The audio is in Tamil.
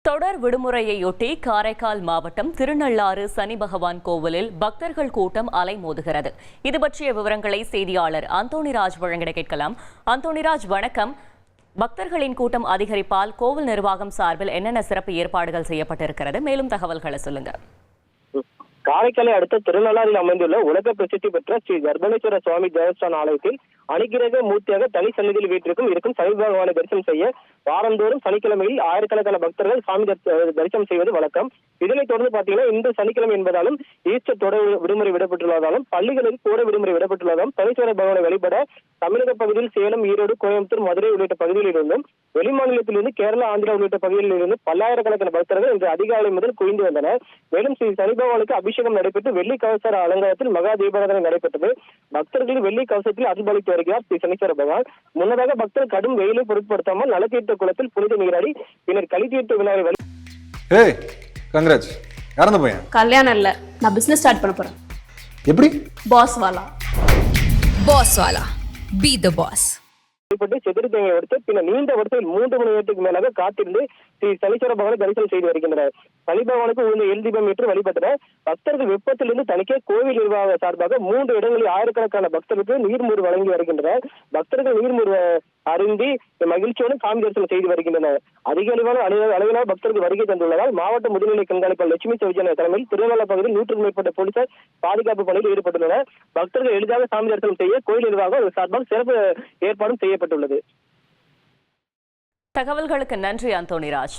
தொடர் விடுமுறையொட்டி காரைக்கால் மாவட்டம் திருநள்ளாறு சனி பகவான் கோவிலில் பக்தர்கள் கூட்டம் அலைமோதுகிறது. இது பற்றிய விவரங்களை செய்தியாளர் அந்தோணிராஜ் வழங்கிட கேட்கலாம். அந்தோணிராஜ், வணக்கம். பக்தர்களின் கூட்டம் அதிகரிப்பால் கோவில் நிர்வாகம் சார்பில் என்னென்ன சிறப்பு ஏற்பாடுகள் செய்யப்பட்டிருக்கிறது? மேலும் தகவல்களை சொல்லுங்க. காரைக்காலை அடுத்த திருநள்ளாறில் அமைந்துள்ள உலக பிரசித்தி பெற்ற ஸ்ரீ கர்ப்பணேஸ்வர சுவாமி தேவஸ்தான ஆலயத்தில் அனுகிரக மூர்த்தியாக தனி சன்னிதியில் வீட்டிற்கும் சனி பகவானை தரிசனம் செய்ய வாரந்தோறும் சனிக்கிழமையில் ஆயிரக்கணக்கான பக்தர்கள் சாமி தரிசனம் செய்வது வழக்கம். இதனைத் தொடர்ந்து பாத்தீங்கன்னா இந்த சனிக்கிழமை என்பதாலும் ஈஸ்டர் தொடர் விடுமுறை விடப்பட்டுள்ளதாலும் பள்ளிகளுக்கு கூட விடுமுறை விடப்பட்டுள்ளதாலும் சனீஸ்வர பகவானை வழிபட தமிழக பகுதியில் சேலம், ஈரோடு, கோயம்புத்தூர், மதுரை உள்ளிட்ட பகுதிகளில் இருந்தும் வெளிமாநிலத்திலிருந்து கேரளா, ஆந்திரா உள்ளிட்ட பகுதிகளில் இருந்து பல்லாயிரக்கணக்கான பக்தர்கள் இன்று அதிகாலை முதல் குவிந்து வந்தனர். மேலும் ஸ்ரீ சனி பகவானுக்கு அபிஷேகம் நடைபெற்று வெள்ளி கவசர அலங்காரத்தில் மகா தீபாராதனை நடைபெற்றது. பக்தர்கள் வெள்ளி கவசத்தில் அருள்பாலித்து வருகிறார் ஸ்ரீ சனீஸ்வர பகவான். முன்னதாக பக்தர் கடும் வெயிலை பொருட்படுத்தாமல் நலத்தீர்த்த குளத்தில் புனித நீராடி பின்னர் களித்தீர்த்த விழாவை கல்யாணம் இல்ல, நான் பிசினஸ் ஸ்டார்ட் பண்ண போறேன். எப்படி? பாஸ் வாலா பி தி பாஸ். செதிரி தேவையை எடுத்து பின்னர் நீண்ட வரிசையில் 3 மணி நேரத்துக்கு மேலாக காத்திருந்து ஸ்ரீ சனீஸ்வர பகவானை தரிசனம் செய்து வருகின்றனர். சனி பகவானுக்கு உள்ள எல் தீபம் ஏற்று வழிபட்டனர். பக்தர்கள் வெப்பத்திலிருந்து தணிக்க கோவில் நிர்வாக சார்பாக 3 இடங்களில் ஆயிரக்கணக்கான பக்தர்களுக்கு நீர்மூர் வழங்கி வருகின்றனர். பக்தர்கள் நீர்மூர் அருந்தி மகிழ்ச்சியோடு சாமி தரிசனம் செய்து வருகின்றனர். அதிக அளவிலான பக்தர்கள் வருகை தந்துள்ளதால் மாவட்ட முதுநிலை கண்காணிப்பாளர் லட்சுமி சௌஜன்யா தலைமையில் திருநள்ளாறு பகுதியில் 100க்கும் மேற்பட்ட போலீசார் பாதுகாப்பு பணியில் ஈடுபட்டுள்ளனர். பக்தர்கள் எளிதாக சாமி தரிசனம் செய்ய கோயில் நிர்வாகம் சார்பாக சிறப்பு ஏற்பாடும் செய்யப்பட்டுள்ளது. தகவல்களுக்கு நன்றி அந்தோணிராஜ்.